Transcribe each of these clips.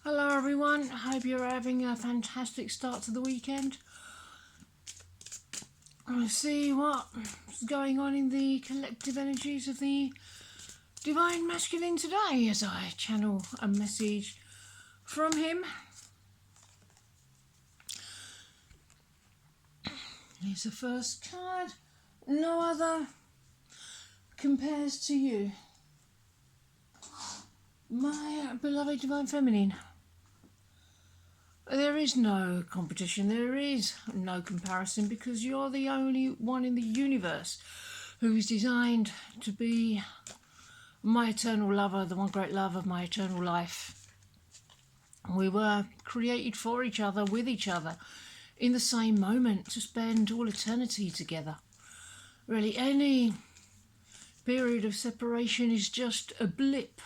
Hello everyone, hope you're having a fantastic start to the weekend. I'll see what's going on in the collective energies of the Divine Masculine today as I channel a message from him. Here's the first card. No other compares to you, my beloved Divine Feminine. There is no competition, there is no comparison, because you're the only one in the universe who is designed to be my eternal lover, the one great love of my eternal life. We were created for each other, with each other, in the same moment, to spend all eternity together. Really, any period of separation is just a blip.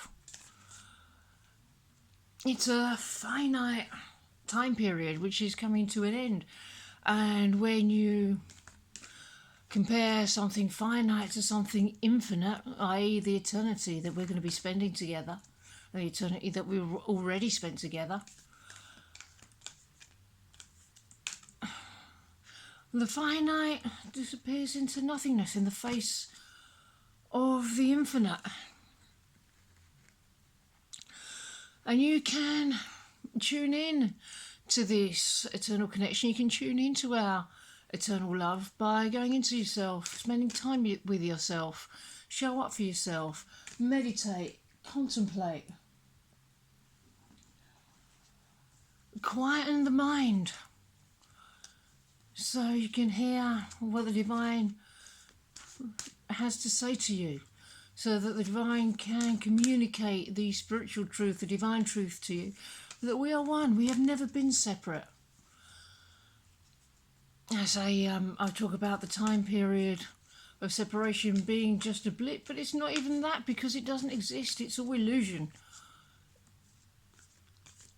It's a finite time period which is coming to an end, and when you compare something finite to something infinite, i.e. the eternity that we're going to be spending together, the eternity that we've already spent together, the finite disappears into nothingness in the face of the infinite. And you can tune in to this eternal connection. You can tune into our eternal love by going into yourself, spending time with yourself, show up for yourself, meditate, contemplate, quieten the mind so you can hear what the divine has to say to you, so that the divine can communicate the spiritual truth, the divine truth to you, that we are one. We have never been separate. As I talk about the time period of separation being just a blip, but it's not even that, because it doesn't exist. It's all illusion.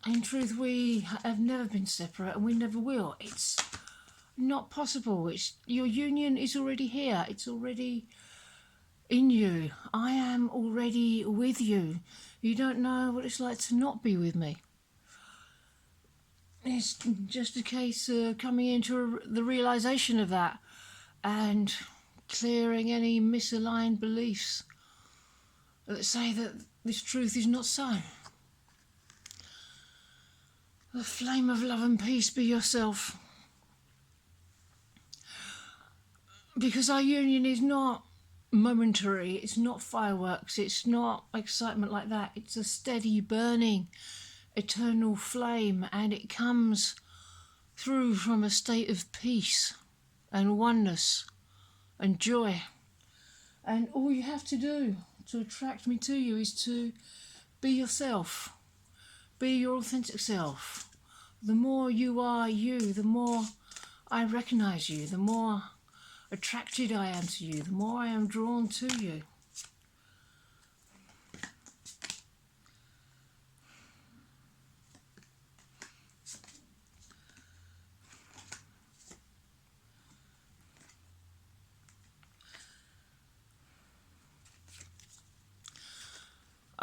In truth, we have never been separate, and we never will. It's not possible. Your union is already here. It's already in you. I am already with you. You don't know what it's like to not be with me. It's just a case of coming into the realization of that and clearing any misaligned beliefs that say that this truth is not so. The flame of love and peace, be yourself. Because our union is not momentary, it's not fireworks, it's not excitement like that. It's a steady burning eternal flame, and it comes through from a state of peace and oneness and joy. And all you have to do to attract me to you is to be yourself, be your authentic self. The more you are you, the more I recognize you, the more attracted I am to you, the more I am drawn to you.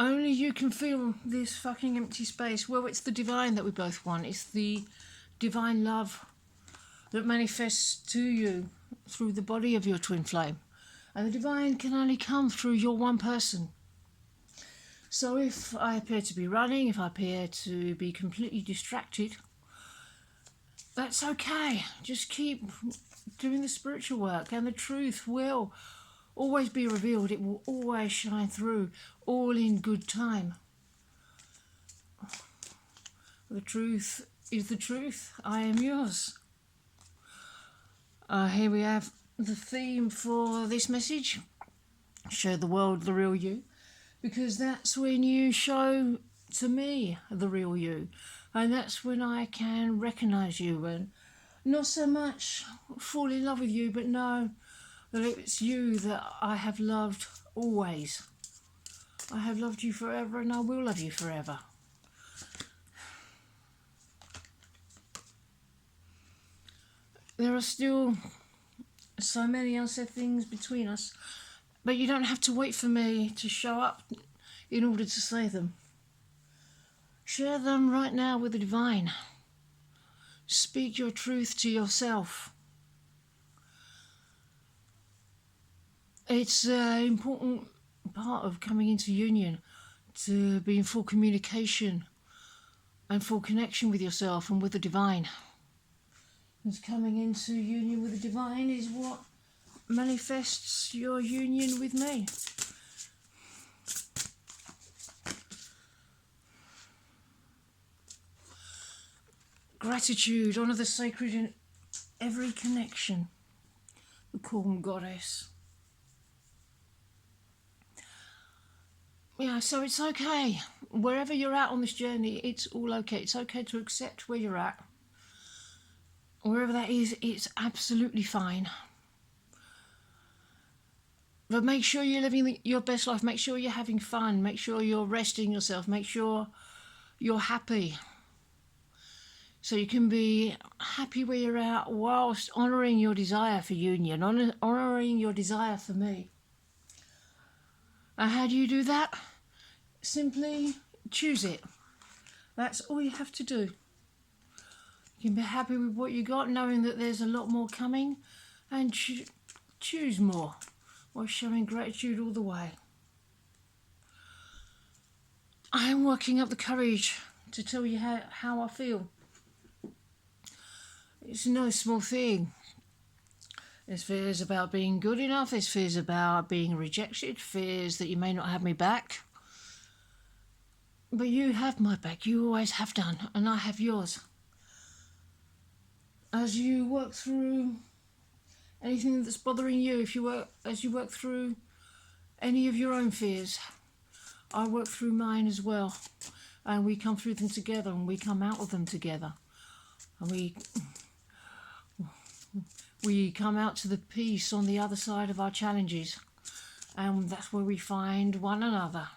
Only you can feel this fucking empty space. Well, it's the divine that we both want. It's the divine love that manifests to you through the body of your twin flame. And the divine can only come through your one person. So if I appear to be running, if I appear to be completely distracted, that's okay. Just keep doing the spiritual work, and the truth will always be revealed. It will always shine through, all in good time. The truth is the truth. I am yours. Here we have the theme for this message. Show the world the real you, because that's when you show to me the real you, and that's when I can recognize you and not so much fall in love with you, but know that it's you that I have loved always. I have loved you forever, and I will love you forever. There are still so many unsaid things between us, but you don't have to wait for me to show up in order to say them. Share them right now with the divine. Speak your truth to yourself. It's an important part of coming into union, to be in full communication and full connection with yourself and with the divine. Because coming into union with the divine is what manifests your union with me. Gratitude, honour the sacred in every connection. The calm goddess. Yeah, so it's okay. Wherever you're at on this journey, it's all okay. It's okay to accept where you're at. Wherever that is, it's absolutely fine. But make sure you're living your best life. Make sure you're having fun. Make sure you're resting yourself. Make sure you're happy. So you can be happy where you're at whilst honouring your desire for union, honouring your desire for me. And how do you do that? Simply choose it. That's all you have to do. You can be happy with what you got, knowing that there's a lot more coming, and choose more, while showing gratitude all the way. I am working up the courage to tell you how I feel. It's no small thing. There's fears about being good enough, there's fears about being rejected, fears that you may not have me back. But you have my back, you always have done, and I have yours. As you work through anything that's bothering you, as you work through any of your own fears, I work through mine as well. And we come through them together, and we come out of them together. And we come out to the peace on the other side of our challenges, and that's where we find one another.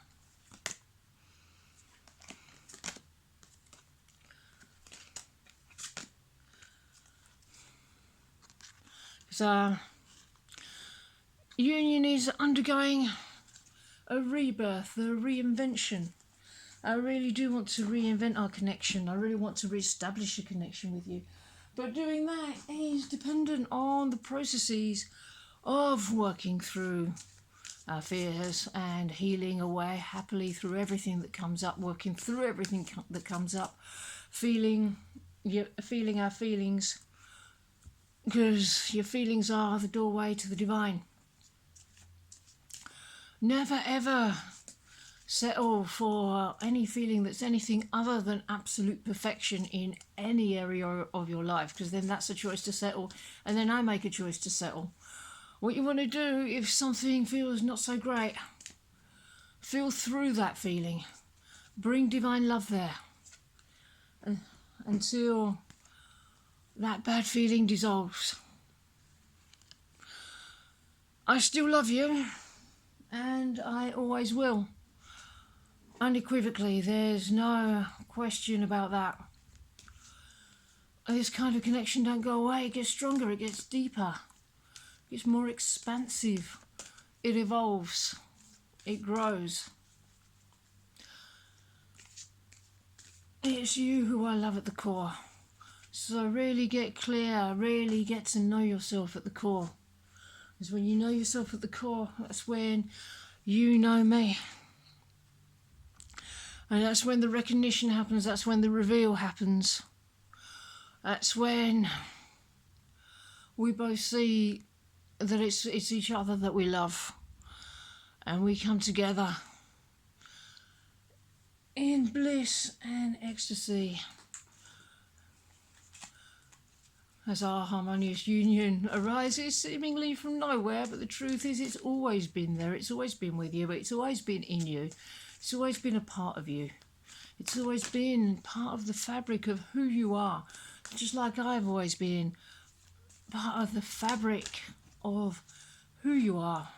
So, union is undergoing a rebirth, a reinvention. I really do want to reinvent our connection. I really want to re-establish a connection with you. But doing that is dependent on the processes of working through our fears and healing away happily through everything that comes up, working through everything that comes up, feeling our feelings, because your feelings are the doorway to the divine. Never ever settle for any feeling that's anything other than absolute perfection in any area of your life, because then that's a choice to settle, and then I make a choice to settle. What you want to do, if something feels not so great, feel through that feeling, bring divine love there until that bad feeling dissolves. I still love you, and I always will. Unequivocally, there's no question about that. This kind of connection don't go away, it gets stronger, it gets deeper, it gets more expansive, it evolves, it grows. It's you who I love at the core. So really get clear, really get to know yourself at the core. Because when you know yourself at the core, that's when you know me. And that's when the recognition happens, that's when the reveal happens. That's when we both see that it's each other that we love. And we come together in bliss and ecstasy as our harmonious union arises seemingly from nowhere, but the truth is it's always been there, it's always been with you, it's always been in you. It's always been a part of you. It's always been part of the fabric of who you are. Just like I've always been part of the fabric of who you are.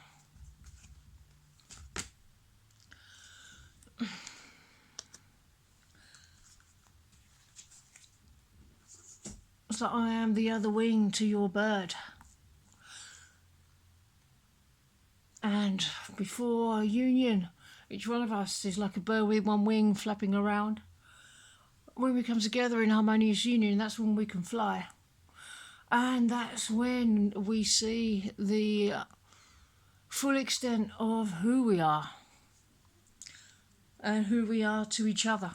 So I am the other wing to your bird. And before union, each one of us is like a bird with one wing flapping around. when we come together in harmonious union, that's when we can fly. And that's when we see the full extent of who we are and who we are to each other.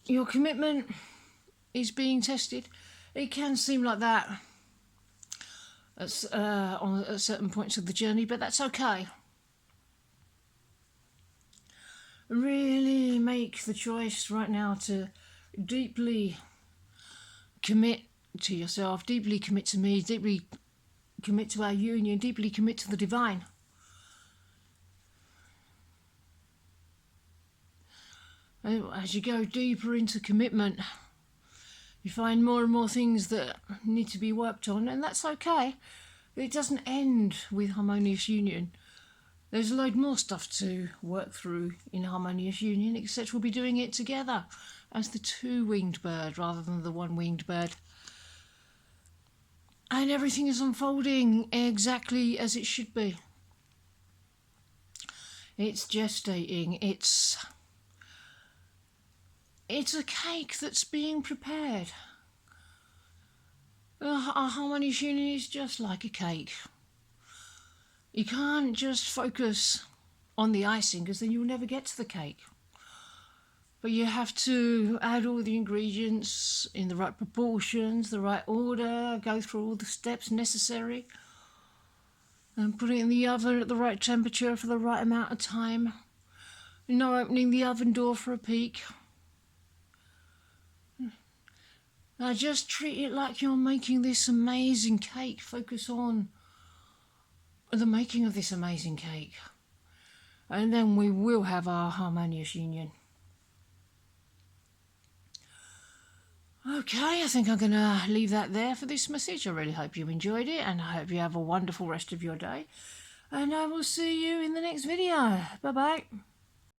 Your commitment is being tested. It can seem like that at certain points of the journey, but that's okay. Really make the choice right now to deeply commit to yourself, deeply commit to me, deeply commit to our union, deeply commit to the divine. As you go deeper into commitment, you find more and more things that need to be worked on, and that's okay. It doesn't end with harmonious union. There's a load more stuff to work through in harmonious union, except we'll be doing it together as the two-winged bird rather than the one-winged bird. And everything is unfolding exactly as it should be. It's gestating. It's a cake that's being prepared. Our harmonious union is just like a cake. You can't just focus on the icing because then you'll never get to the cake. But you have to add all the ingredients in the right proportions, the right order, go through all the steps necessary, and put it in the oven at the right temperature for the right amount of time. No opening the oven door for a peek. Now just treat it like you're making this amazing cake. Focus on the making of this amazing cake. And then we will have our harmonious union. Okay, I think I'm going to leave that there for this message. I really hope you enjoyed it, and I hope you have a wonderful rest of your day. And I will see you in the next video. Bye-bye.